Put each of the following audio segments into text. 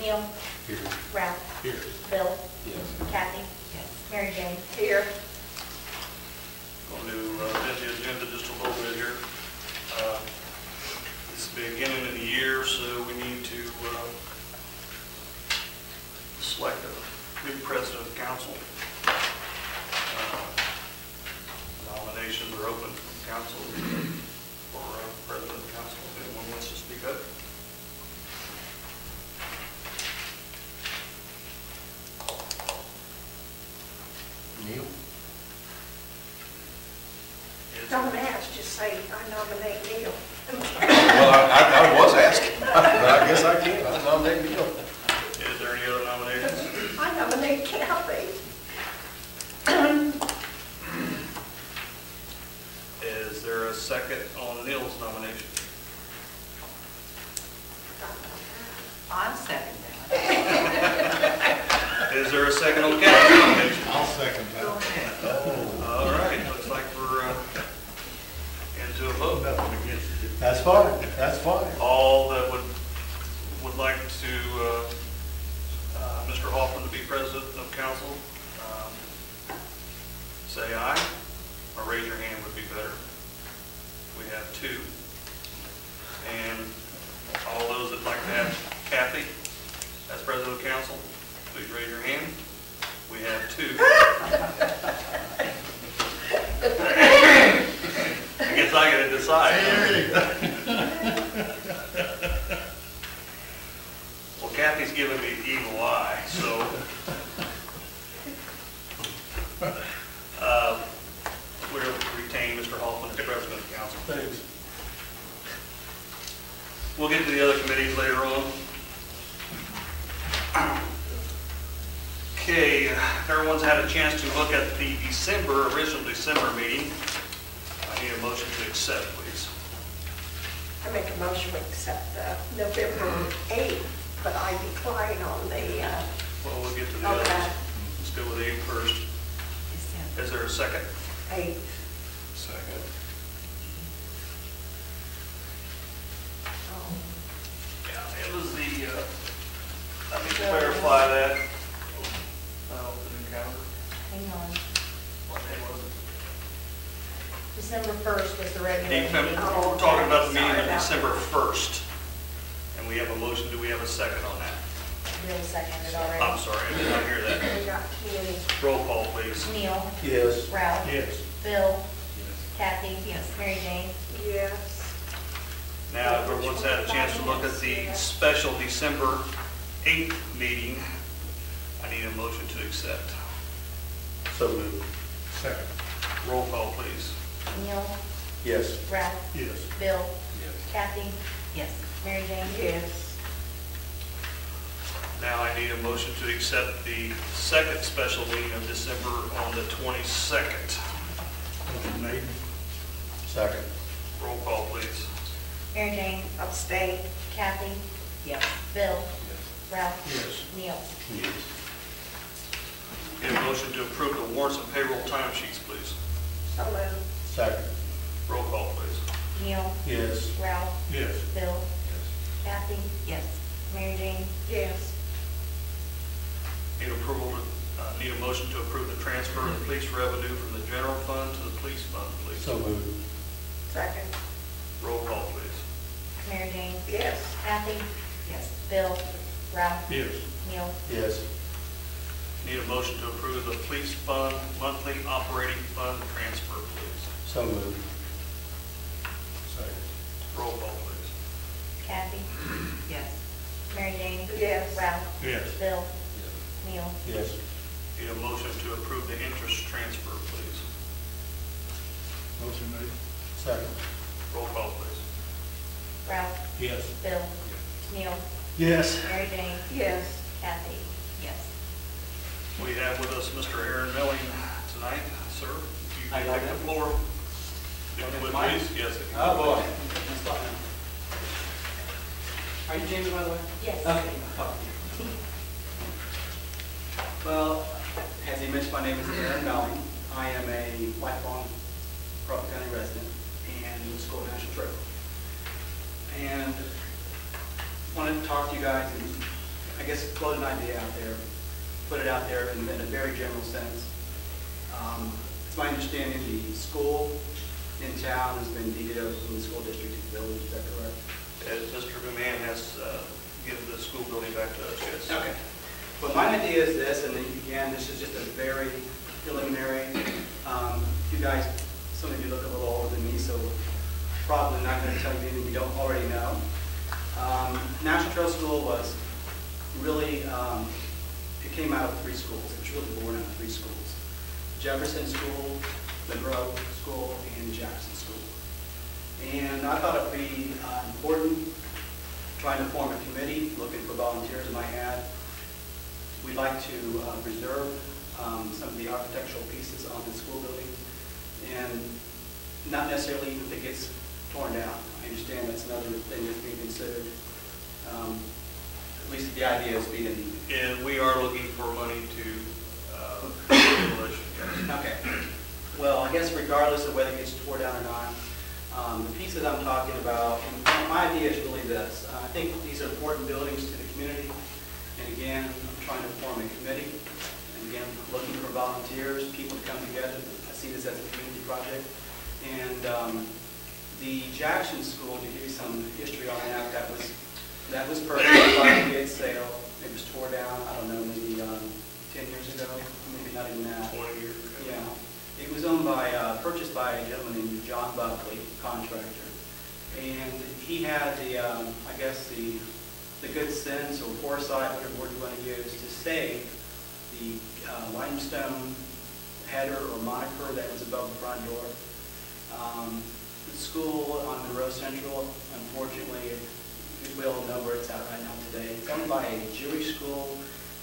Neil. Here. Ralph. Here. Bill. Yes. Kathy. Yes. Mary Jane. Here. Going to bend the agenda just a little bit here. It's the beginning of the year, so we need to select a new president of council. Nominations are open from council for president of council. If anyone wants to speak up. Neil? Don't ask, just say, I nominate Neil. Well, I was asking, but I guess I can. I nominate Neil. Is there any other nominations? I nominate Kathy. Is there a second on Neil's nomination? I'll second that. Is there a second on Kathy's nomination? I'll second Go ahead. All right, looks like we're into a vote. That's fine, that's fine. All that would like to, Mr. Hoffman to be president of council, say aye, or raise your hand would be better. We have two. And all those that like to have Kathy as president of council, please raise your hand. We have two. I guess I got to decide. Well, Kathy's giving me the evil eye, so we'll retain Mr. Hoffman as president of council. Thanks. We'll get to the other committees later on. Okay, everyone's had a chance to look at the original December meeting. I need a motion to accept, please. I make a motion to accept November 8th, but I decline on the, Well, we'll get to the Okay. others. Let's go with 8 first. December. Is there a second? 8th. Second. Yeah, it was the, let me clarify that. The new calendar. Hang on. What day was it? December 1st was the regular December, meeting. we're talking about the meeting Sorry of about December 1st. And we have a motion, do we have a second on that? Bill seconded already. I'm sorry, I did not hear that. We got committee. Roll call, please. Neil. Yes. Ralph. Yes. Bill. Kathy. Yes. Mary Jane. Yes. Now, if everyone's had a chance to look at the special December 8th meeting, I need a motion to accept. So moved. Second. Roll call, please. Neil. Yes. Ralph. Yes. Bill. Yes. Kathy. Yes. Mary Jane. Yes. Now I need a motion to accept the second special meeting of December on the 22nd. Motion made. Second. Roll call, please. Mary Jane. Abstain. Kathy. Yes. Bill. Yes. Ralph. Yes. Neil. Yes. Get a motion to approve the warrants and payroll timesheets, please. So moved. Second. Roll call, please. Neil. Yes. Ralph. Yes. Bill. Kathy. Yes. Mary Jane. Yes. Need approval, need a motion to approve the transfer of police revenue from the general fund to the police fund, please. So moved. Second. Roll call, please. Mary Jane. Yes. Kathy. Yes. Bill. Ralph. Yes. Neil. Yes. Need a motion to approve the police fund monthly operating fund transfer, please. So moved. Second. Roll call, please. Kathy. Yes. Mary Jane. Yes. Ralph. Yes. Bill. Neil. Yes. Need a motion to approve the interest transfer, please. Motion made. Second. Roll call, please. Ralph. Yes. Bill. Neil. Yes. Mary Jane. Yes. Kathy. Yes. We have with us Mr. Aaron Milling tonight, sir. If you Hi, can take the Doctor. floor. If you would, Mine? please. Yes. if you Oh, would. boy. Let's start now. Are you Jamie, by the way? Yes. Okay. Well, as he mentioned, my name is Aaron Melling. I am a lifelong Crawford County resident and School National Treasurer. And wanted to talk to you guys and I guess, float an idea out there, put it out there in a very general sense. It's my understanding the school in town has been deeded over from the school district to the village, is that correct? As Mr. Bouman has given the school building back to us, yes. Okay. Well, my idea is this, and then again, this is just a very preliminary. You guys, some of you look a little older than me, so probably not going to tell you anything you don't already know. National Trail School was really, it came out of 3 schools. It was really born out of 3 schools. Jefferson School, Monroe School, and Jackson School. And I thought it would be important trying to form a committee, looking for volunteers, and I had. We'd like to preserve some of the architectural pieces on the school building, and not necessarily even if it gets torn down. I understand that's another thing that's being considered. At least the idea is being. And we are looking for money to demolition, yes. Okay. Well, I guess regardless of whether it gets torn down or not, the pieces I'm talking about, and my idea is really this. I think these are important buildings to the community, and again, I'm trying to form a committee, and again, looking for volunteers, people to come together. I see this as a community project. And the Jackson School, to give you some history on that, that was purchased by a bid sale. It was tore down, I don't know, maybe 10 years ago, maybe not even that. 20 years ago. Yeah. It was owned by, purchased by a gentleman named John Buckley, contractor. And he had the, I guess the good sense or foresight, whatever word you want to use, to save the limestone header or moniker that was above the front door. The school on Monroe Central, unfortunately, you will know where it's at right now today. It's owned by a Jewish school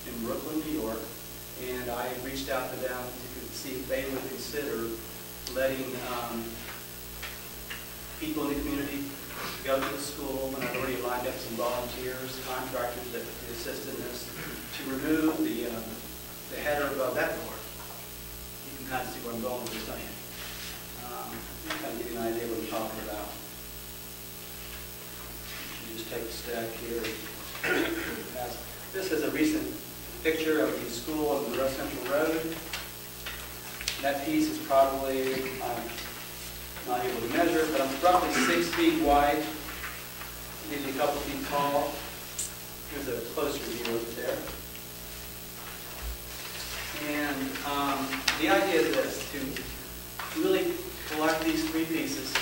in Brooklyn, New York, and I reached out to them to see if they would consider letting people in the community go to the school, and I've already lined up some volunteers, contractors that could assist in this, to remove the header above that door. You can kind of see where I'm going with this, don't you? Kind of give you an idea what I'm talking about. You just take a step here. This is a recent picture of the school on Monroe Central Road. That piece is probably, I'm not able to measure, but I'm roughly 6 feet wide, maybe a couple feet tall. Here's a closer view of it there. And the idea is this, to really collect these 3 pieces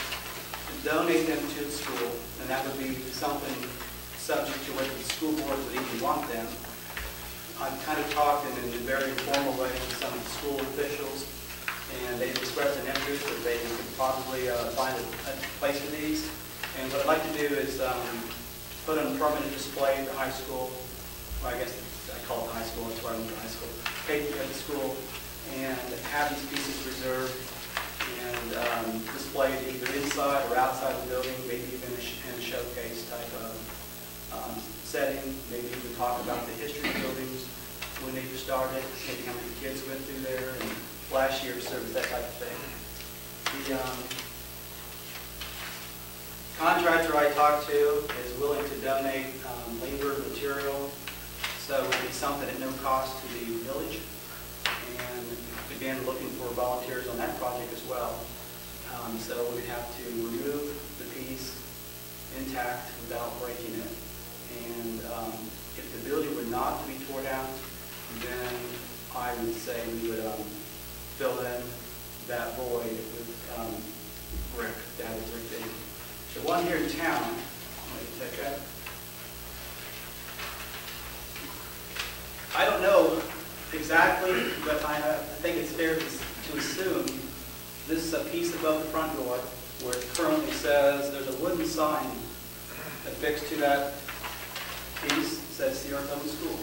and donate them to the school, and that would be something subject to whether the school board would even want them. I've kind of talked in a very informal way with some of the school officials, and they've expressed an interest that they could probably find a place for these. And what I'd like to do is put on a permanent display at the high school, or I guess I call it the high school, that's where I went to high school, at the school, and have these pieces preserved and displayed either inside or outside the building, maybe even in a showcase type of setting, maybe even talk about the history of buildings, when they started, maybe how many kids went through there, and last year's service, that type of thing. The contractor I talked to is willing to donate labor, material, so it would be something at no cost to the village. And again, looking for volunteers on that project as well. So we'd have to remove the piece intact without breaking it. And if the building were not to be torn down, then I would say we would fill in that void with brick, that is brick building. The one here in town, let me take that. I don't know exactly, but I think it's fair to assume this is a piece above the front door where it currently says there's a wooden sign affixed to that piece that says Sierra Public School.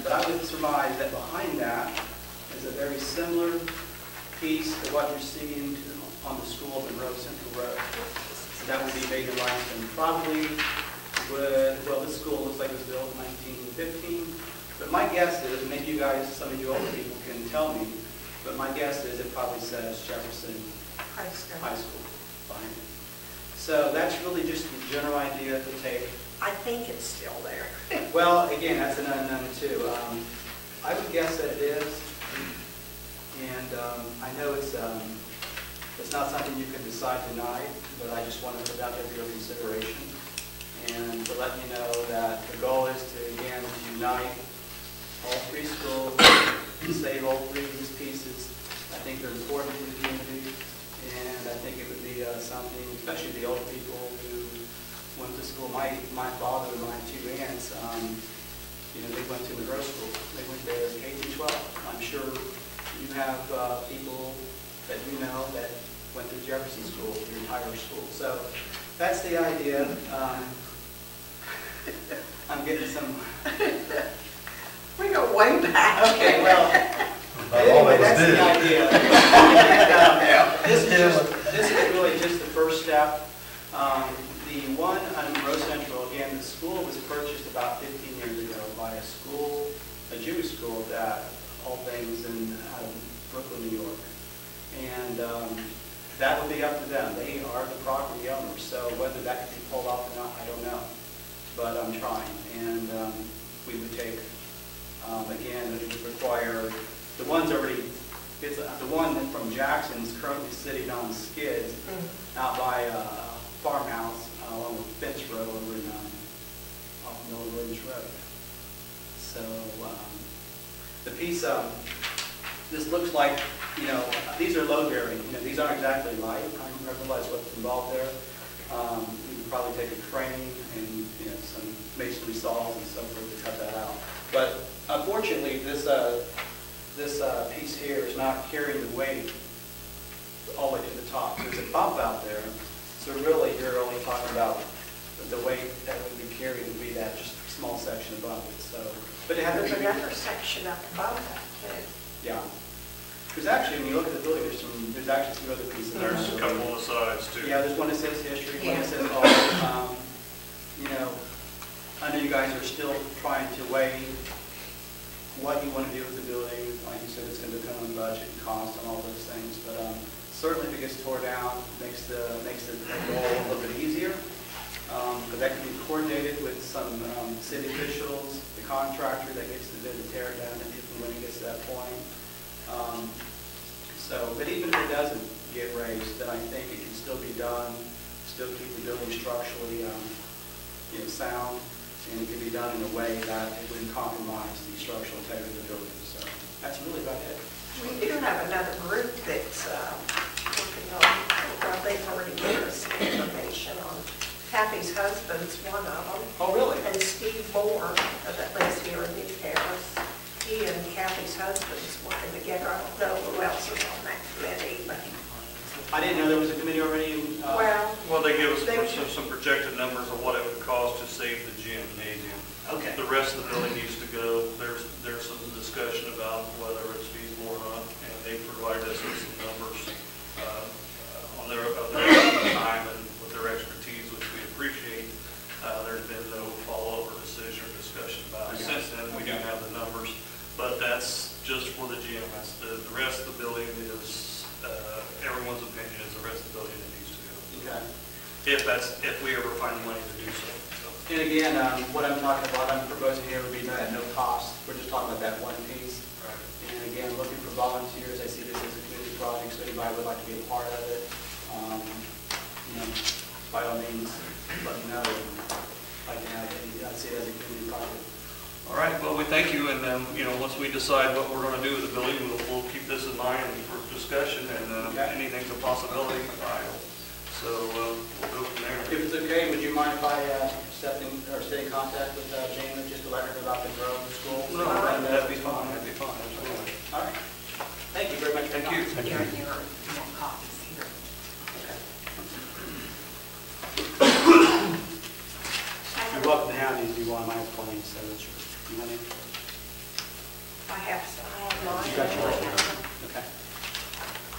But I would surmise that behind that is a very similar piece to what you're seeing on the school of Monroe Central Road. So that would be made in limestone. Probably would, well, this school looks like it was built in 1915. But my guess is, maybe you guys, some of you older people can tell me, but my guess is it probably says Jefferson High School behind it. So that's really just the general idea to take I think it's still there. Well, again, that's an unknown too. I would guess that it is. And I know it's not something you can decide tonight, but I just want to put that there for your consideration. And to let you know that the goal is to, again, unite all three schools, save all three of these pieces. I think they're important to the community, and I think it would be something, especially the old people who went to school. My father and my two aunts, they went to Monroe School. They went there as K through 12. I'm sure you have people that you know that went to Jefferson School, the entire school. So that's the idea. I'm getting some. We go way back. Okay, well, anyway, that's the idea. And, this is really just the first step. The one on Monroe Central, again, the school was purchased about 15 years ago by a Jewish school that all things out of Brooklyn, New York. And that would be up to them. They are the property owners. So whether that can be pulled off or not, I don't know. But I'm trying. And we would take, again, it would require, the one's already, the one from Jackson's currently sitting on skids out by a farmhouse along with Finch Road over in off Miller Williams Road. So the piece, this looks like, these are load bearing. These aren't exactly light. I realize what's involved there. You could probably take a crane and some masonry saws and so forth to cut that out. But unfortunately, this piece here is not carrying the weight all the way to the top. There's a bump out there, so really you're only talking about the weight that would be carried would be that just small section above it. So, but it has There's another section up above that too. yeah. Because actually, when you look at the building, there's actually some other pieces. There's a couple on the sides too. Yeah, there's one that says history, one that says art. I know you guys are still trying to weigh what you want to do with the building. Like you said, it's going to depend on budget and cost and all those things. But certainly, if it gets tore down, makes the goal a little bit easier. But that can be coordinated with some city officials, the contractor that gets to tear it down, and when it gets to that point. But even if it doesn't get raised, then I think it can still be done, still keep the building structurally sound, and it can be done in a way that it wouldn't compromise the structural integrity of the building. So that's really about it. We do have another group that's working on, well, they've already given us some information on Kathy's husband's one of them. Oh, really? And Steve Moore, that lives here in New Paris. He and Kathy's husband's working together. I don't know who else is on that committee, but. I didn't know there was a committee already. Well, they give us some projected numbers of what it would cost to save the gymnasium. Okay. The rest of the building needs to go. There's some discussion about whether it's feasible or not, and they provided us with some numbers on their time and with their expertise, which we appreciate. There's been no follow-up or decision or discussion about it. Since then, we do have the numbers, but that's just for the gym. That's the rest of the building is everyone's opinion is the rest of the building that needs to go. Okay. If we ever find the money to do so. And again, what I'm talking about, I'm proposing here would be at no cost. We're just talking about that one piece. Right. And again, looking for volunteers. I see this as a community project, so anybody would like to be a part of it, by all means, let me know. I'd like to have it. I see it as a community project. All right, well, we thank you, and once we decide what we're going to do with the building, we'll keep this in mind for discussion, and anything's a possibility. So we'll go from there. If it's okay, would you mind if I stay in contact with Jana just to let her know about the Grove School? No, that'd be fine. That'd be fine. Absolutely. All right. Thank you very much. Thank you. There are more copies here. You're welcome to have these if you want. I have plenty, so that's your. You want any? I have mine. You got yours? Okay.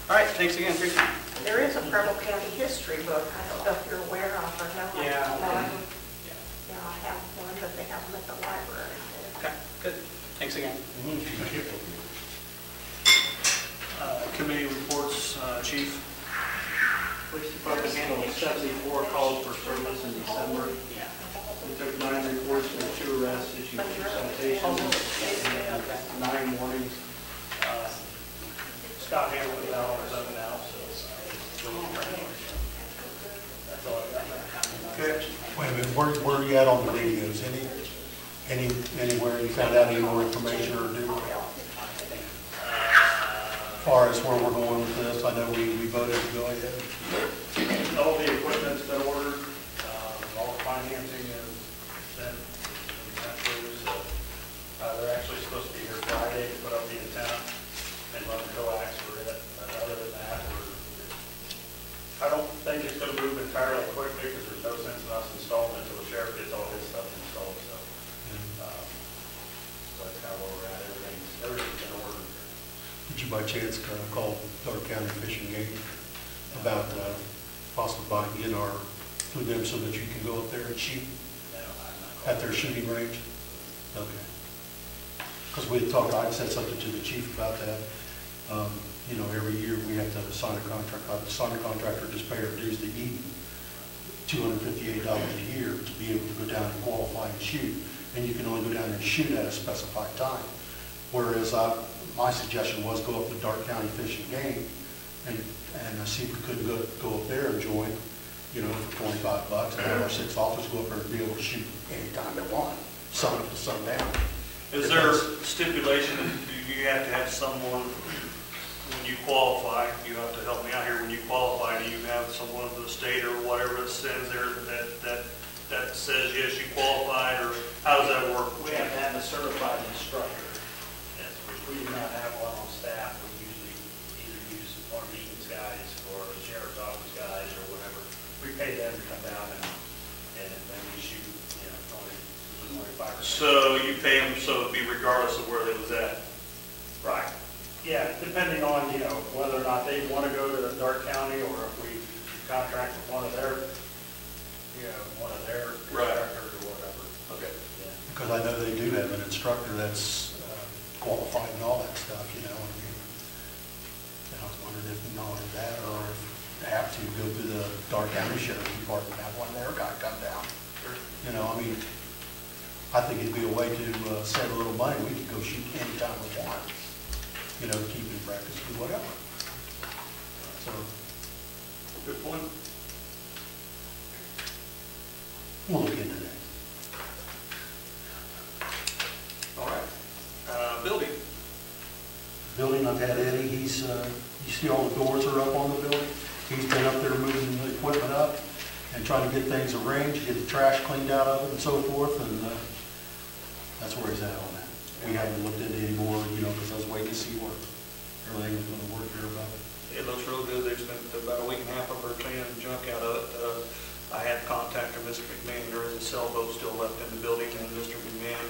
All right. Thanks again. Appreciate it. There is a Preble County history book. I don't know if you're aware of or not. Yeah. Yeah, I have one, but they have them at the library. Okay. Good. Thanks again. Committee reports, Chief. Police Department handled 74 calls for service in December. We took 9 reports and 2 arrests, issued 2 citations, and 9 warnings. Scott Hamilton is out on his own now, so. That's all I got. Okay. Wait a minute, where are you at on the radios? Anywhere you found out any more information or do? As far as where we're going with this, I know we voted to go ahead. All the equipment's been ordered, all the financing is sent, and that through, so, they're actually supposed to be here Friday to put up the antenna and run coax for it, but other than that, I don't think it's gonna move entirely quickly, because there's no sense in us installing it until the sheriff gets all his stuff installed, so. So that's kind of where we're at, everything's been ordered. Did you by chance call Dark County Fish and Game about possibly getting our, through them so that you can go up there and shoot No, I'm not. at their shooting range? Okay. Because we had talked, I said something to the chief about that. You know, every year we have to sign a contract, sign a contract or just pay our dues to Eden, $258 a year to be able to go down and qualify and shoot. And you can only go down and shoot at a specified time. Whereas my suggestion was go up to Dark County Fish and Game and see if we couldn't go up there and join, you know, for $25 and have our 6 officers go up there and be able to shoot anytime they want, sun up to sundown. Is there stipulation, do you have to have someone, when you qualify, you have to help me out here, when you qualify, do you have someone of the state or whatever that says there that says, yes, you qualified, or how does that work? We have to have a certified instructor, which we do not have one on staff. We usually either use our meetings guys or the sheriff's office guys or whatever. We pay them to come down and then we shoot, you know, only 5%. So you pay them, so it'd be regardless of where they was at? Right. Yeah, depending on, you know, whether or not they want to go to Dark County or if we contract with one of their, you know, one of their Right. instructors or whatever. Okay. Yeah. Because I know they do have an instructor that's qualified and all that stuff, you know. And I was wondering if not only that, or if they have to go through the Dark County Sheriff's Department, have one of their guys come down. You know, I mean, I think it'd be a way to save a little money. We could go shoot anytime we want. You know, keep in practice, do whatever. So, Good point. we'll look into that. All right. Building. Building, I've had Eddie, you see all the doors are up on the building. He's been up there moving the equipment up and trying to get things arranged, get the trash cleaned out of it and so forth, and that's where he's at on that. We haven't looked into any more, you know, because I was waiting to see where everything was going to work here about it. It looks real good. They've spent about a week and a half up there cleaning the junk out of it. I had contacted Mr. McMahon. There is a sailboat still left in the building, and Mr. McMahon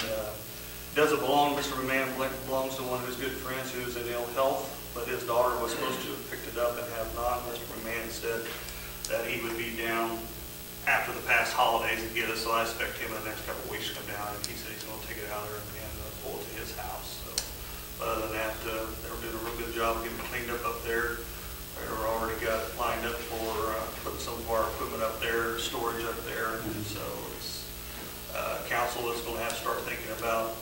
doesn't belong. Mr. McMahon belongs to one of his good friends who's in ill health, but his daughter was supposed to have picked it up and have not. Mr. McMahon said that he would be down after the past holidays to get us, so I expect him in the next couple of weeks to come down, and he said he's going to take it out there and pull it to his house. So, but other than that, they were doing a real good job of getting it cleaned up there. They're already got it lined up for putting some of our equipment up there, storage up there, and so it's council is going to have to start thinking about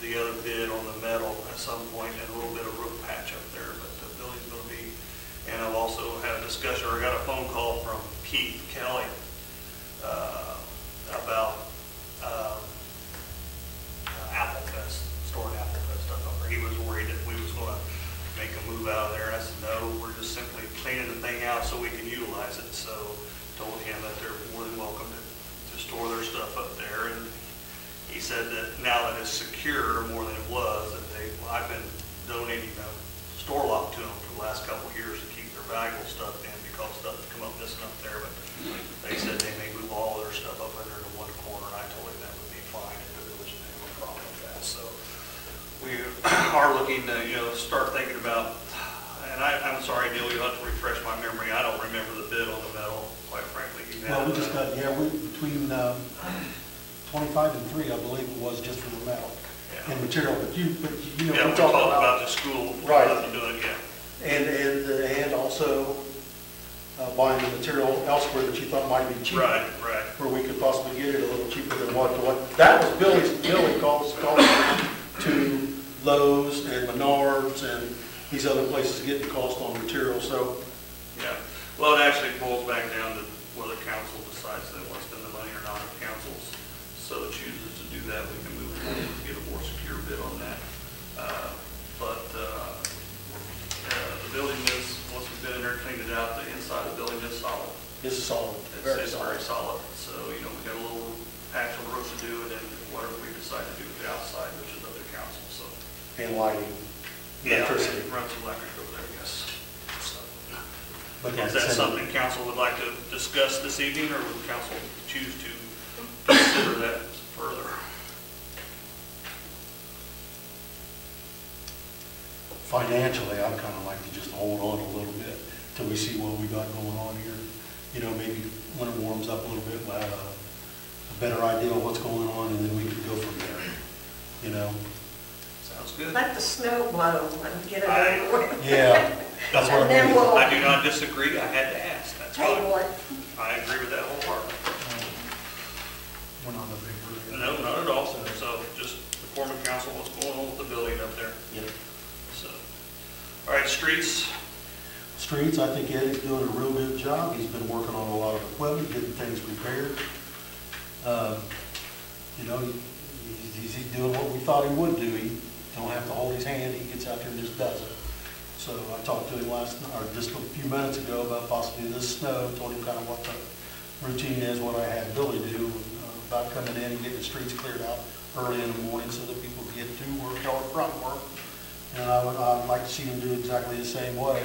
the other bid on the metal at some point and a little bit of roof patch up there, but the building's going to be. And I've also had a discussion, or got a phone call from Keith Kelly about Apple Fest, storing Apple Fest stuff up there. He was worried that we was going to make a move out of there, and I said, no, we're just simply cleaning the thing out so we can utilize it. So told him that they're more than welcome to store their stuff up there, and he said that now that it's secure more than it was, that I've been donating a store lock to them for the last couple of years to keep their valuable stuff in, because stuff has come up missing up there, but they said they may move all of their stuff up in there to one corner, and I told him that would be fine if the village didn't have a problem with that. So we are looking to, you know, start thinking about, and I'm sorry, Neil, you'll have to refresh my memory. I don't remember the bid on the metal, quite frankly. Well, we just got, between 25 and 3, I believe it was, just for the metal and material, but you know, Yeah, we we talked talked about the school, Right. doing it, yeah. and also about buying the material elsewhere that you thought might be cheaper. Right, right. Where we could possibly get it a little cheaper than what, that was Billy calls to Lowe's and Menards and these other places getting cost on material, so. Yeah, well, it actually boils back down to whether council decides they want to spend the money or not. If council so chooses to do that, we can move forward and get a more secure bid on that. The building is, once we've been in there, cleaned it out, the inside of the building is solid. It's solid, It's very solid. So, we got a little patch on the roof to do, and then whatever we decide to do with the outside, which is up to council, so. And lighting, Yeah, electricity. it runs electric over there, yes. So, But is like I that said, something council would like to discuss this evening, or would council choose to consider that further? Financially, I'd kind of like to just hold on a little bit till we see what we got going on here. Maybe when it warms up a little bit, we'll have a better idea of what's going on, and then we can go from there, Sounds good. Let the snow blow and get it over with. Yeah, that's what And then I'm we'll I do not disagree, I had to ask, that's table fine. it. I agree with that wholeheartedly. We're not in a big hurry. No, not at all, so just informing council what's going on with the building up there. Yep. So, all right, streets, Streets, I think Eddie's doing a real good job. He's been working on a lot of equipment, getting things repaired. He's doing what we thought he would do. He don't have to hold his hand, he gets out there and just does it. So I talked to him just a few minutes ago about possibly this snow, told him kind of what the routine is, what I had Billy do, about coming in and getting the streets cleared out early in the morning so that people can get to work or front work. And I'd like to see him do exactly the same way,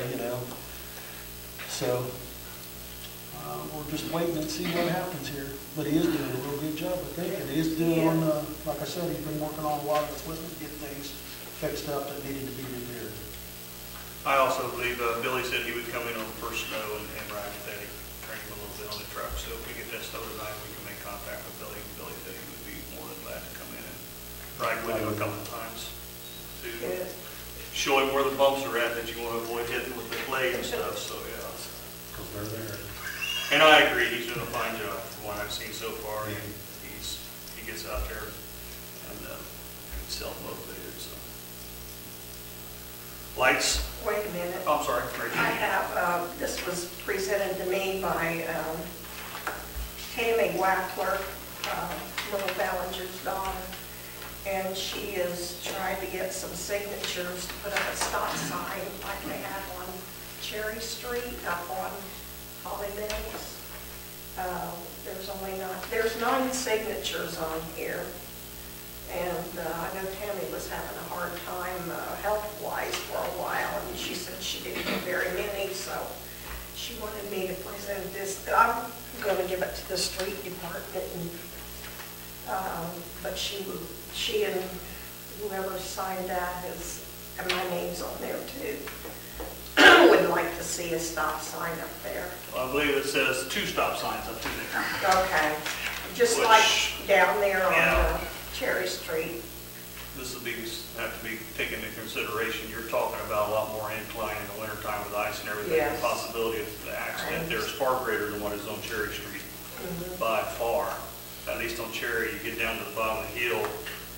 So we're just waiting and see what happens here. But he is doing a real good job, I think, and he is doing, like I said, he's been working on a lot of equipment, get things fixed up that needed to be repaired. I also believe Billy said he would come in on the first snow and ride with Eddie, train him a little bit on the truck. So if we get that snow tonight, we can make contact with Billy. Billy said he would be more than glad to come in and ride with him a couple of times to Good. show him where the bumps are at that you want to avoid hitting with the clay and stuff, so yeah. Because they're there. And I agree, he's doing a fine job from what I've seen so far. He gets out there and self-motivated, so. Lights? Wait a minute. Oh, I'm sorry, Rachel. I have, this was presented to me by Tammy Wackler, Little Ballinger's daughter, and she is trying to get some signatures to put up a stop sign like they have on Cherry Street up on Holly Mills. There's 9 signatures on here, and I know Tammy was having a hard time health-wise for a while, and she said she didn't get very many, so she wanted me to present this. I'm going to give it to the street department, but she and whoever signed that and my name's on there too. Would like to see a stop sign up there. Well, I believe it says 2 stop signs up to there. Okay, just Which- like down there yeah. on Cherry Street. This will have to be taken into consideration. You're talking about a lot more incline in the wintertime with ice and everything. Yes. The possibility of the accident there is far greater than what is on Cherry Street by far. At least on Cherry, you get down to the bottom of the hill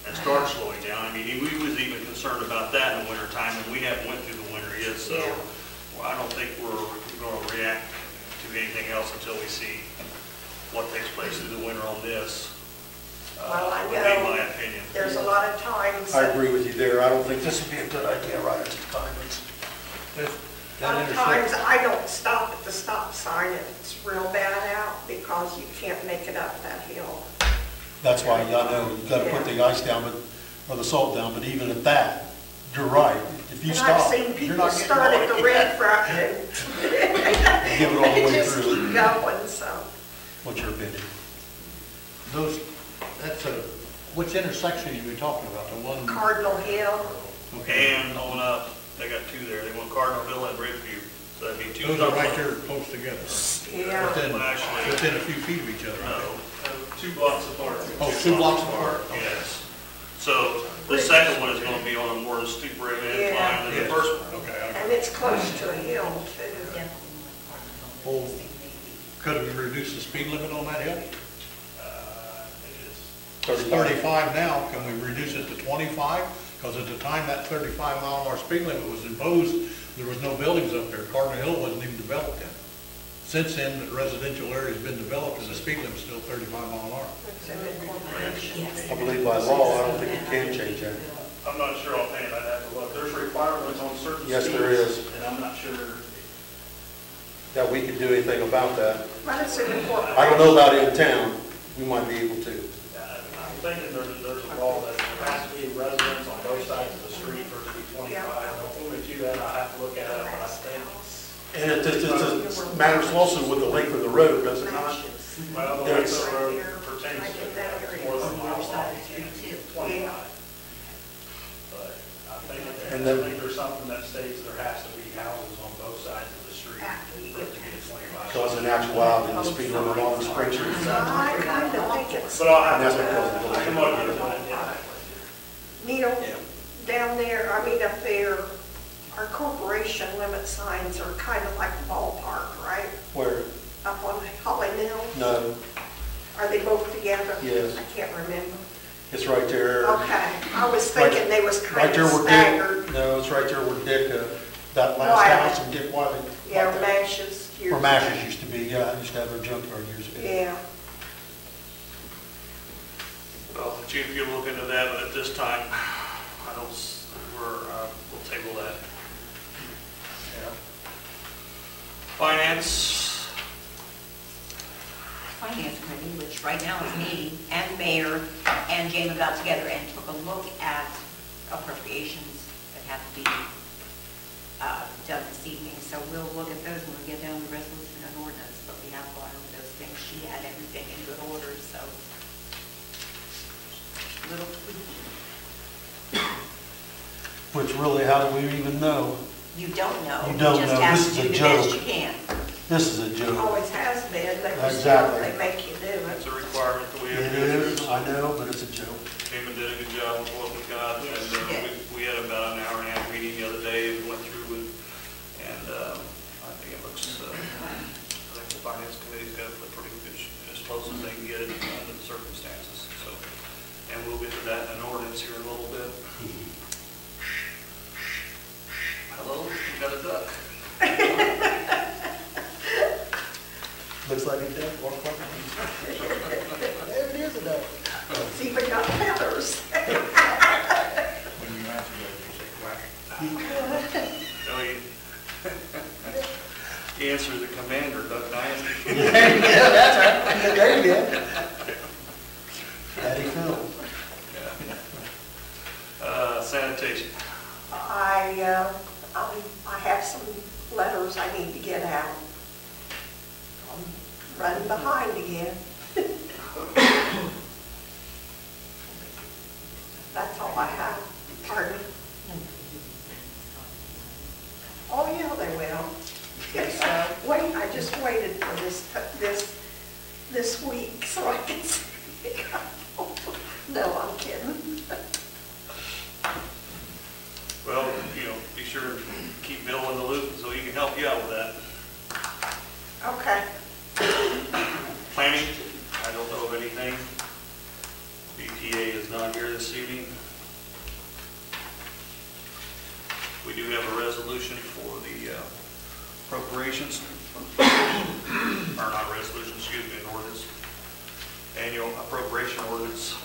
and start slowing down. I mean, we was even concerned about that in the wintertime, and we haven't went through the winter yet, so Yeah. well, I don't think we're going to react to anything else until we see what takes place through the winter on this. Well, I would be know my opinion. there's a lot of times. I agree with you there. I don't think this would be a good idea right at this time. A lot of times I don't stop at the stop sign if it's real bad out because you can't make it up that hill. That's why, I know, you've got to put the ice down, or the salt down, but even at that, you're right. If you And stop, I've seen you're people not getting start at going. the red front and Give it all the they way just through. keep going, so. What's your opinion? Which intersection are you talking about? The one? Cardinal Hill, And on up, they got 2 there. They want Cardinalville and Bridgeview. So that'd be 2 Those are stop right signs. there close together. yeah. Well, actually, Within a few feet of each other. no, 2 blocks apart. Oh, 2 blocks apart. Yes. So the second one is going to be on a more steeper incline than the Yes. first one. Okay. And it's close to a hill too. Well, could we reduce the speed limit on that hill? I think It's 35 now, can we reduce it to 25? Because at the time that 35-mile-an-hour speed limit was imposed, there was no buildings up there. Cardinal Hill wasn't even developed yet. Since then, the residential area's been developed, and the speed limit's still 35 mile an hour. It's an incorporation. I believe by law, I don't think you can change that. I'm not sure offhand, I'd have to look. There's requirements on certain speeds. Yes, there is. And I'm not sure. That we could do anything about that. But it's an incorporation. I don't know about in town, we might be able to. I'm thinking there's a law that there has to be residents on both sides of the street for it to be 25. Don't hold me to that, I have to look at it, but I think. And it matters also with the length of the road, does it not? Well, the length of the road pertains to more than a mile long, 25. But I think there's something that states there has to be houses on both sides of the street for it to be 25. Because in actuality, the speed limit on Spring Street is out. I kind of think it's, But I'll have And that's to, because of the I can look at it. Neil, down there, I mean, up there, our corporation limit signs are kind of like a ballpark, right? Where? Up on Holly Mill? No, Are they both together? Yes. I can't remember. it's right there. Okay, I was thinking they was Right kind there of where staggered. Dick, no, it's right there where Dick, that last Wiley. house and Dick Wiley. Yeah, Mashes. years Where ago. Mashes used to be, yeah, I used to have her junkyard years ago. Yeah. Well, Chief, you look into that, but at this time, I don't, we'll table that. Finance, Finance committee, which right now is me and the mayor and Jamie got together and took a look at appropriations that have to be done this evening. So we'll look at those when we get down to resolution and ordinance, but we have gone over those things. She had everything in good order, so little tweaking. Which really, how do we even know? You don't know. You don't just know. have This to is do a the best joke. you can. This is a joke. Always has been, they just, Exactly. they make you do it. it's a requirement that we have It to go is, through. I know, but it's a joke. Came and did a good job with what we got, Yes, and she did. we had about an hour and a half meeting the other day and went through it, and I think it looks, I think the finance committee's got it pretty good, as close as they can get it under the circumstances, so. And we'll get to that in an ordinance here in a little bit. Hello, you got a duck? Looks like it does, walk like it. There it is, a duck. It's even got feathers. When you answer that, you say quack. No, he answers the commander, Duck Dynasty. Yeah, that's right. There you go. Daddy Phil. Sanitation. I have some letters I need to get out. I'm running behind again. That's all I have. Pardon? Oh, yeah, they will. Yes, wait, I just waited for this week so I can see. No, I'm kidding. Well, be sure to keep Bill in the loop so he can help you out with that. Okay. Planning, I don't know of anything. BTA is not here this evening. We do have a resolution for the appropriations, or not a resolution, excuse me, an ordinance. Annual appropriation ordinance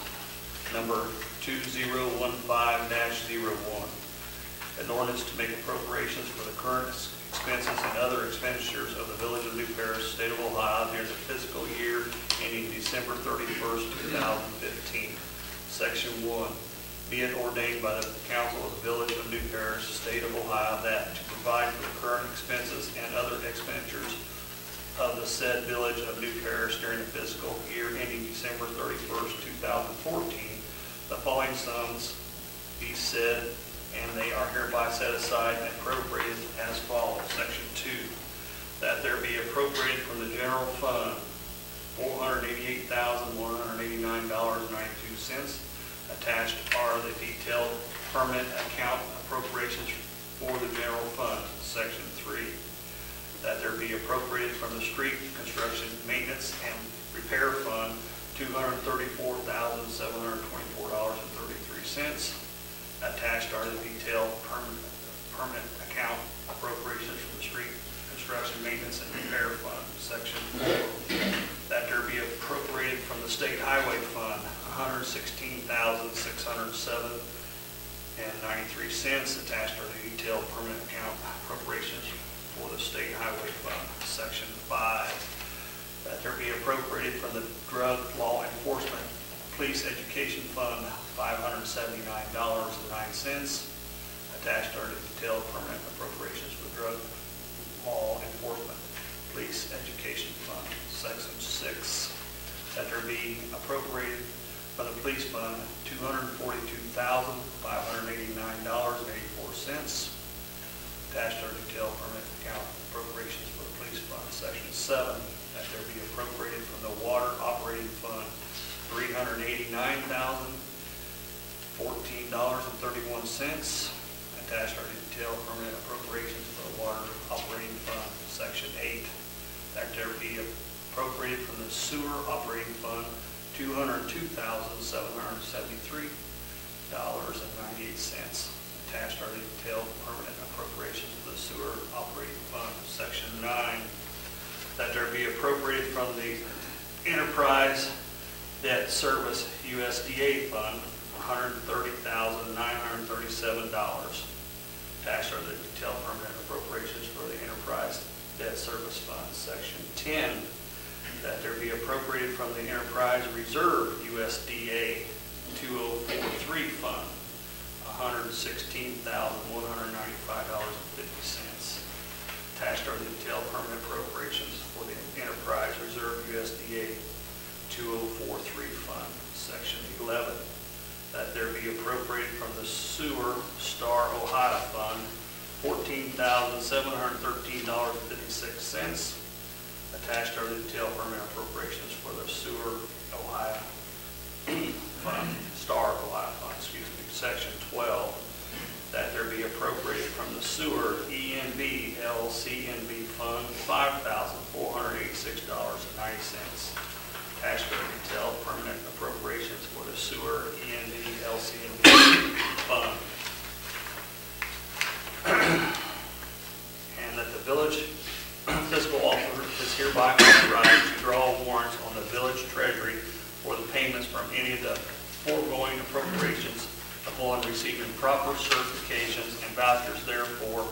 number 2015-01. An ordinance to make appropriations for the current expenses and other expenditures of the Village of New Paris, State of Ohio, during the fiscal year ending December 31st, 2015. Section 1, be it ordained by the Council of the Village of New Paris, State of Ohio, that to provide for the current expenses and other expenditures of the said Village of New Paris during the fiscal year ending December 31st, 2014, the following sums be said, and they are hereby set aside and appropriated as follows. Section 2, that there be appropriated from the general fund $488,189.92. Attached are the detailed permanent account appropriations for the general fund. Section 3, that there be appropriated from the street construction maintenance and repair fund $234,724.33. Attached are the detailed permanent account appropriations from the street construction maintenance and repair fund. Section 4, that there be appropriated from the state highway fund $116,607.93. Attached are the detailed permanent account appropriations for the state highway fund. Section 5, that there be appropriated from the drug law enforcement police education fund $579.09. Attached are the detailed permanent appropriations for the drug law enforcement police education fund. Section 6, that there be appropriated from the police fund $242,589.84. Attached are detailed permanent account appropriations for the police fund. Section 7, that there be appropriated from the water operating fund $389,014.31. Attached are detailed permanent appropriations for the water operating fund. Section 8, that there be appropriated from the sewer operating fund $202,773.98. Attached are detailed permanent appropriations for the sewer operating fund. Section 9, that there be appropriated from the enterprise debt service USDA fund $130,937. Attached are the detailed permanent appropriations for the enterprise debt service fund. Section 10, that there be appropriated from the enterprise reserve USDA 2043 fund $116,195.50. Attached are the detailed permanent appropriations for the enterprise reserve USDA 2043 fund. Section 11, that there be appropriated from the sewer Star Ohio fund $14,713.56. Attached are the detailed permanent appropriations for the sewer Ohio fund, Star Ohio fund, excuse me. Section 12, that there be appropriated from the sewer ENB LCNB fund $5,486.90. Attached are detailed permanent appropriations for the sewer ENB LCNB fund. And that the village fiscal officer is hereby authorized to draw warrants on the village treasury for the payments from any of the foregoing appropriations upon receiving proper certifications and vouchers, therefore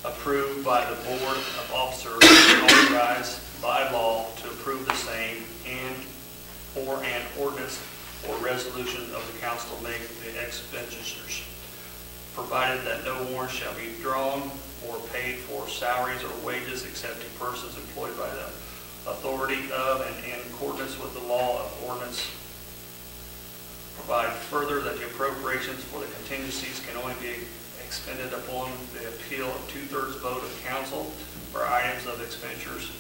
approved by the Board of Officers, authorized by law to approve the same, and for an ordinance or resolution of the council to make the expenditures, provided that no warrant shall be drawn or paid for salaries or wages except to persons employed by the authority of and in accordance with the law of ordinance. Provide further that the appropriations for the contingencies can only be expended upon the appeal of 2/3 vote of council for items of expenditures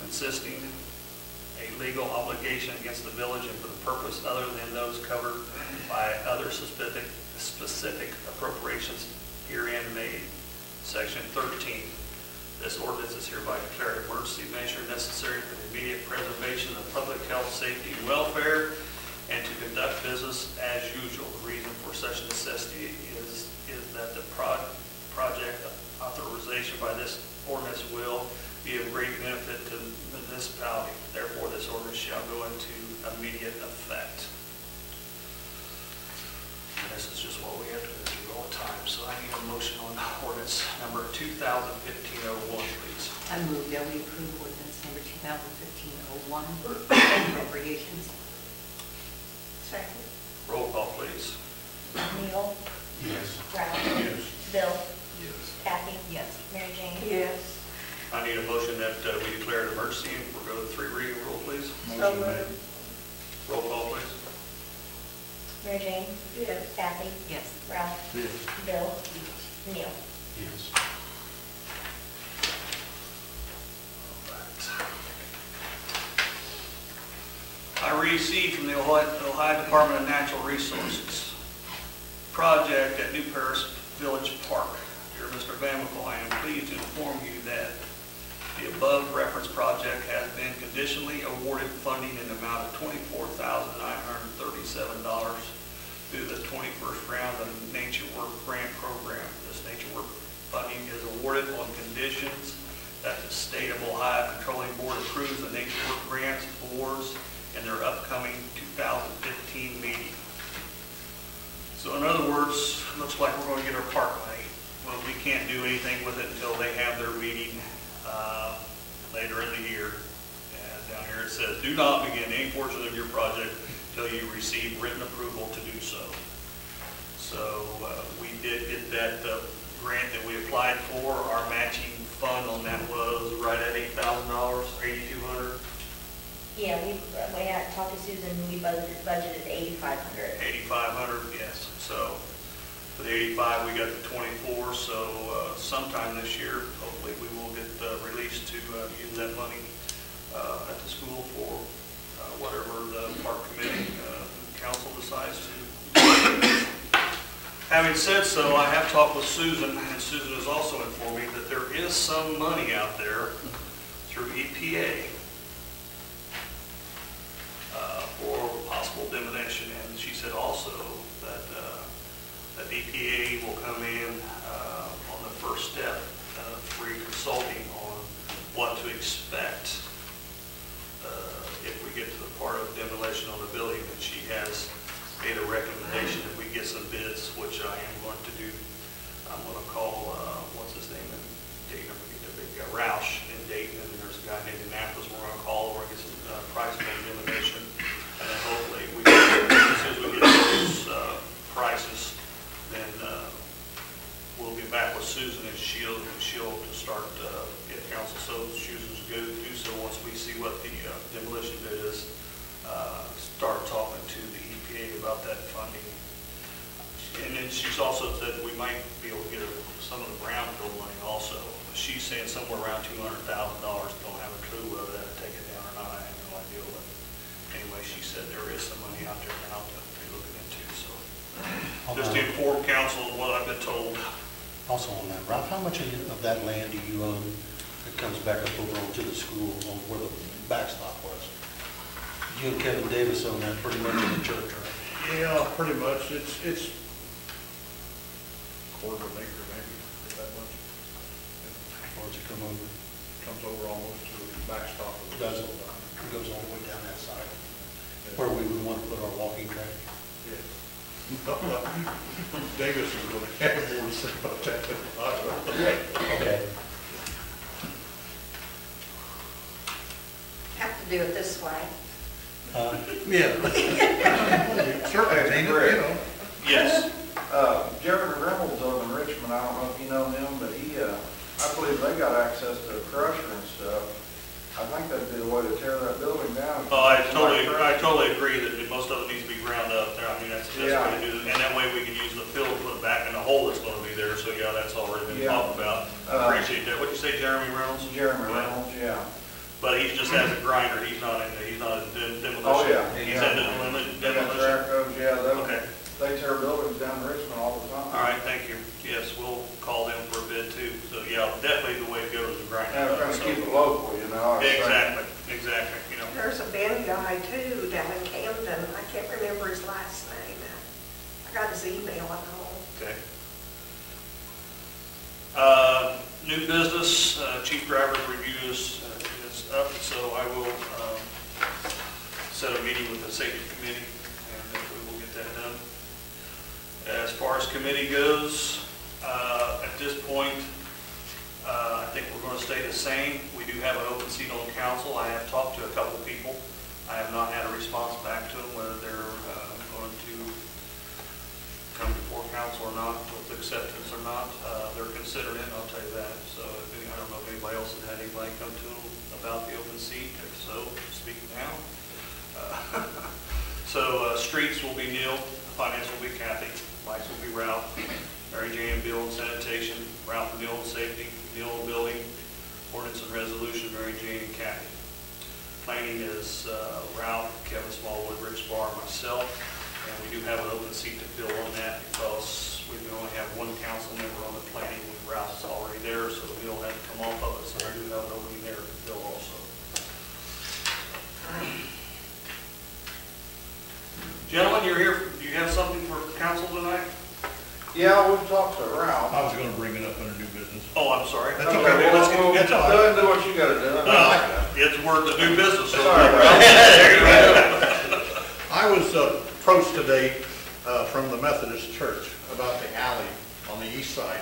consisting a legal obligation against the village and for the purpose other than those covered by other specific appropriations herein made. Section 13. This ordinance is hereby declared an emergency measure necessary for the immediate preservation of public health, safety, and welfare, and to conduct business as usual. The reason for such necessity is that the project authorization by this ordinance will be of great benefit to the municipality. Therefore, this ordinance shall go into immediate effect. And this is just what we have to go through all the time. So I need a motion on ordinance number 2015-01, please. I move that we approve ordinance number 2015-01, appropriations. Second. Roll call, please. Neil. Yes. Ralph. Yes. Bill. Yes. Kathy. Yes. Mary Jane. Yes. I need a motion that we declare an emergency and we'll go to the 3 reading rule, please. So Motion moved. made. Roll call, please. Mary Jane. Yes. Kathy. Yes. Ralph. Yes. Bill. Neil. Yes. I received from the Ohio Department of Natural Resources project at New Paris Village Park. Dear Mr. Van Winkle, I am pleased to inform you that The above reference project has been conditionally awarded funding in the amount of $24,937 through the 21st round of the Nature Work Grant Program. This Nature Work funding is awarded on conditions that the State of Ohio Controlling Board approves the Nature Work Grants awards in their upcoming 2015 meeting. So in other words, looks like we're going to get our park money. Well, we can't do anything with it until they have their meeting later in the year. And down here it says, do not begin any portion of your project until you receive written approval to do so. So we did get that grant that we applied for. Our matching fund on that was right at $8,000, $8,200. Yeah, we had talked to Susan, we budgeted $8,500. $8,500, yes. So for the 85, we got the 24. So sometime this year, hopefully, we will get released to use that money at the school for whatever the park committee council decides to. Having said so, I have talked with Susan, and Susan has also informed me that there is some money out there through EPA for possible demolition, and she said also that that EPA will come in on the first step, free consulting on what to expect if we get to the part of demolition on the building. And she has made a recommendation that we get some bids, which I am going to do. I'm going to call, what's his name in Dayton, I forget the big guy, Roush in Dayton, and there's a guy in Indianapolis we're going to call, we're going to get some prices on demolition. And then hopefully, as soon as we get those prices, then we'll get back with Susan, and she'll start, if council so chooses to do so, once we see what the demolition bid is, start talking to the EPA about that funding. And then she's also said we might be able to get some of the brownfield money also. She's saying somewhere around $200,000. Don't have a clue whether that'll take it down or not. I have no idea. But anyway, she said there is some money out there now to be looking into. So just to inform council of what I've been told. Also on that, Ralph, how much of that land do you own that comes back up over onto the school on where the backstop was? You and Kevin Davis own that pretty much in the church, right? Yeah, pretty much. It's quarter of an acre maybe, if that much. How far does it come over? Comes over almost to the backstop of the. Does it? It goes all the way down that side, where we would want to put our walking track. Yeah. Davis is going to have more to say about that than I will. Okay. Have to do it this way. Yeah. Certainly, Tina, you know. Yes. Jeremy Reynolds over in Richmond, I don't know if you know him, but he, I believe they got access to a crusher and stuff. I think that'd be the way to tear that building down. Oh, I totally agree that most of it needs to be ground up there. I mean, that's the best way to do it. And that way we can use the fill to put it back in the hole that's going to be there. So yeah, that's already been talked about. Appreciate that. What'd you say, Jeremy Reynolds? Jeremy Reynolds, yeah. But he just has a grinder. He's not in demolition. Oh, yeah. He's in demolition. Okay. They tear buildings down in Richmond all the time. All right, thank you. Yes, we'll call them for a bid too. So yeah, definitely the way to go is to grind it Yeah, up. trying to keep it local, you know. Exactly. You know. There's a Ben guy too down in Camden. I can't remember his last name. I got his email at home. Okay. New business, chief driver's review is up, so I will set a meeting with the safety committee, and we will get that done. As far as committee goes, at this point, I think we're going to stay the same. We do have an open seat on council. I have talked to a couple people. I have not had a response back to them whether they're going to come before council or not, with acceptance or not. They're considering it, I'll tell you that. So I don't know if anybody else has had anybody come to them about the open seat. If so, speak now. So streets will be Neil, finance will be Kathy, lights will be Ralph, Mary Jane and Bill and sanitation, Ralph and Bill and safety, Neil and building, ordinance and resolution, Mary Jane and Kathy. Planning is Ralph, Kevin Smallwood, Rich Barr, myself, and we do have an open seat to fill on that because we can only have one council member on the planning. Ralph's already there, so we don't have to come off of it, so I do have an opening there. Gentlemen, you're here, do you have something for council tonight? Yeah, we've talked to Ralph. I was gonna bring it up under new business. Oh, I'm sorry. That's Okay, okay. well, let's get That's to all Go right. ahead and do what you gotta do. It's word to do business. so- Sorry, Ralph. I was approached today from the Methodist Church about the alley on the east side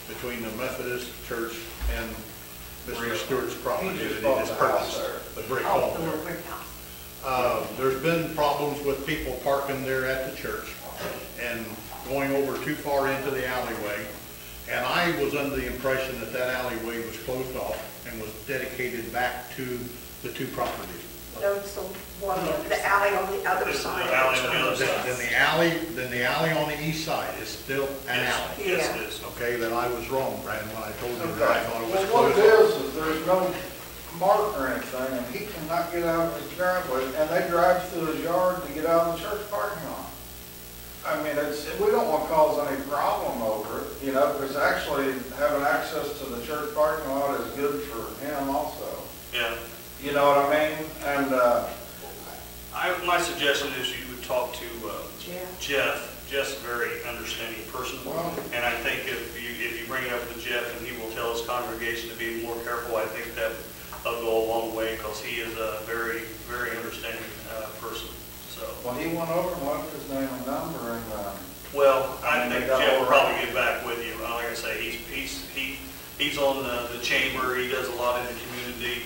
between the Methodist Church and Mr. Stewart's property He just that bought he just the house purchased. there. The brick Oh, home the there. little brick house. There's been problems with people parking there at the church and going over too far into the alleyway. And I was under the impression that that alleyway was closed off and was dedicated back to the two properties. No, it's the one, the alley on the other It's the side. alley on the other Then side. then the alley on the east side is still an Yes, alley. yes, Yeah. it is. Okay, then I was wrong, Brandon, when I told you that I Okay. thought it Well, was what it closed off. is there's no mark or anything, and he cannot get out of his driveway, and they drive through his yard to get out of the church parking lot. I mean, we don't want to cause any problem over it, you know, because actually having access to the church parking lot is good for him also. Yeah. You know what I mean? And, My suggestion is you would talk to Yeah. Jeff. Jeff's a very understanding person. Well- And I think if you bring it up with Jeff and he will tell his congregation to be more careful, I think that'll go a long way because he is a very, very understanding person. So, well, he went over and left his name and number, and, well, I And they think got Jeff will all probably right. get back with you. Like I say, he's on the chamber. He does a lot in the community.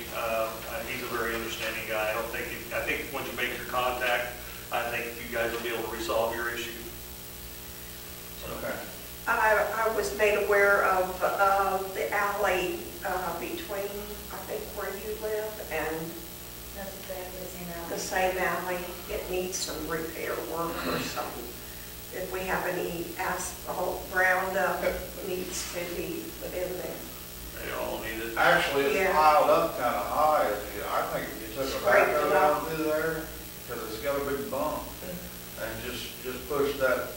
He's a very understanding guy. I think once you make your contact, I think you guys will be able to resolve your issue. So, okay. I was made aware of the alley between, I think, where you live and That's exactly the same alley. the same alley. It needs some repair work or something. If we have any asphalt ground up, it needs to be put in there. they all need it. Actually, it's Yeah. piled up kind of high. I think if you took a Scrape backhoe it down up. through there, because it's got a big bump, and just push that,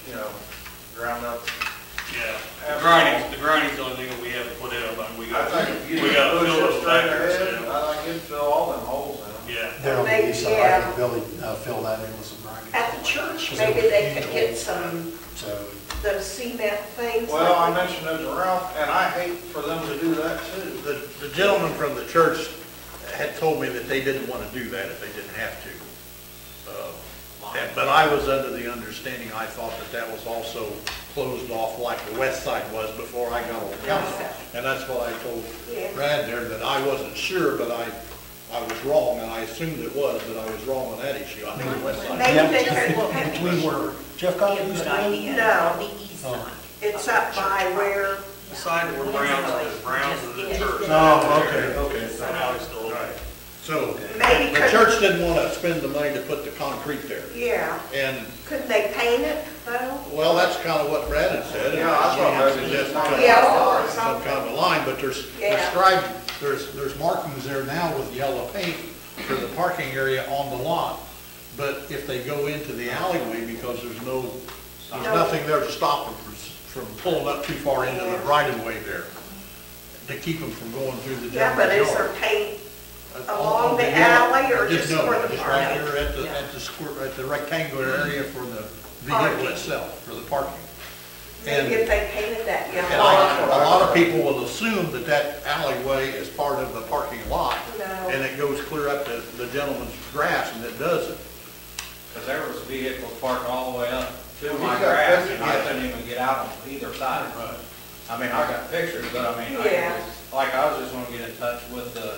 you know, ground up. Yeah. Asphalt. The grinding's the only thing that we haven't put in, but we I got, think if you we got to push fill it those straight back there. ahead, I think it'd fill all them holes in them. Yeah. There on the east side, I think Billy fill that in with some grinding. At the church, maybe they could get some, So, those cement things. Well, I like- mentioned it to Ralph, and I hate for them to do that too. The gentleman from the church had told me that they didn't want to do that if they didn't have to. But I was under the understanding, I thought that was also closed off like the west side was before I got on council. And that's what I told Yeah. Brad there, that I wasn't sure, but I was wrong, and I assumed it was, but I was wrong on that issue. I think the west side. Maybe they yeah, could, between where Jeff Be got a used good to live? idea. No. On the east Oh. side. it's up by where, The side where Browns is the church. Oh, okay. That alley's still open. So, maybe the could, church didn't want to spend the money to put the concrete there. yeah, And, couldn't they paint it though? well, that's kind of what Brad had said. and Yeah, I thought we maybe suggested just- cut Yeah, or some kind of a line, but there's Yeah. scribed, there's markings there now with yellow paint for the parking area on the lot. But if they go into the alleyway, because there's nothing there to stop them from pulling up too far into the right of way there, to keep them from going through the Yeah, but gentleman's is there yard. paint On along the hill. alley or just no, where the just right parking? here at Yeah. the square, at the rectangular area for the Parking. vehicle itself, for the parking. Maybe if they painted that And yellow. a lot of people will assume that that alleyway is part of the parking lot, No. and it goes clear up to the gentleman's grass, and it doesn't. Because there was vehicles parked all the way up to Well, my he's got grass, pictures. and I couldn't even get out on either side of the road. I mean, I got pictures, but I mean, Yeah. like, I was just gonna get in touch with the,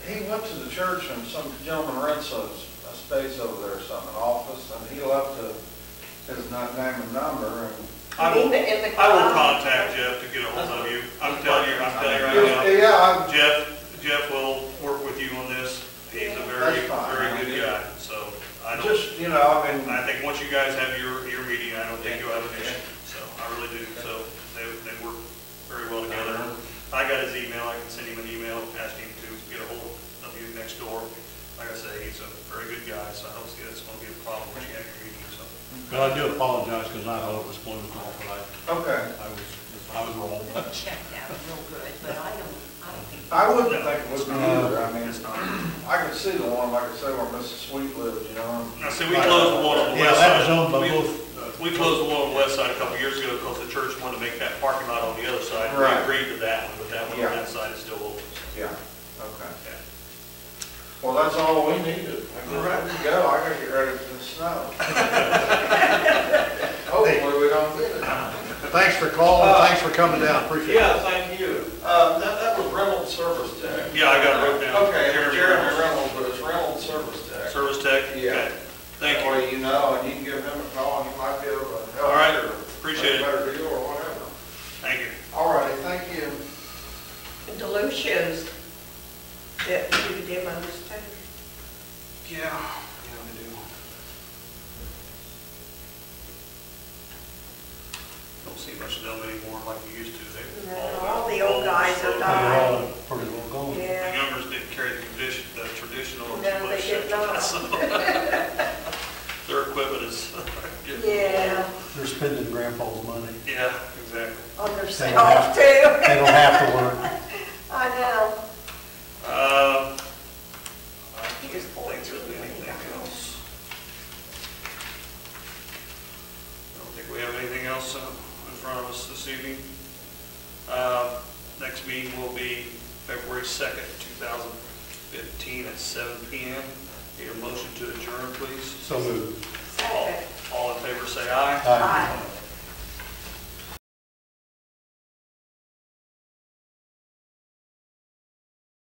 He went to the church and some gentleman rents a space over there, or something, an office, and he left his name and number, and. I will, In the I will garage. contact Jeff to get a hold of you. I'm telling you right now. Yeah, Jeff will work with you on this. He's a very, That's fine. very good guy, so I don't, just, you know, I mean, I think once you guys have your meeting, I don't think you'll have an issue. So I really do, so they work very well together. I got his email, I can send him an email asking him to get a hold of you next door. Like I say, he's a very good guy, so I don't see that's gonna be a problem when you have your meeting, so. But I do apologize because I thought it was closed off, but okay. I was wrong. Checked out real good, but I don't think. I wouldn't think it would be either. I mean, It's not. I can could see the one, like I say, where Mrs. Sweet lived, you know? Now, see, we closed the one on the Yeah, west that side. was owned by We- both. We closed the one on the west side a couple years ago because the church wanted to make that parking lot on the other side. We Right. agreed to that one, but that one on Yeah. that side is still open. Yeah, okay. Yeah. Well, that's all we needed. I guess ready to go. I gotta get ready for the snow. Hopefully, we don't get it. Thanks for calling, thanks for coming down, appreciate it. Yeah, thank you. That was Reynolds Service Tech. Yeah, I got it wrote down. Okay, Jeremy Reynolds, but it's Reynolds Service Tech. Service Tech? Yeah. Okay. Thank That you. way you know, and you can give him a call, and he might be able to help. All right. you or Appreciate make it. a better deal or whatever. Thank you. All righty, thank you. Duluth shows that you demos too. Yeah, they do. Don't see much of them anymore like we used to. They All the old guys are They're dying. all pretty well gone. The Yeah. youngers didn't carry the traditional. No, they did not. Their equipment is getting. Yeah, They're spending grandpa's money. Yeah, exactly. on They don't themselves have- too. They don't have to work. I know. I can't think of anything else. I don't think we have anything else in front of us this evening. Next meeting will be February 2nd, 2015 at 7 p.m. Need a motion to adjourn, please. So moved. Second. All in favor, say aye. Aye. Aye.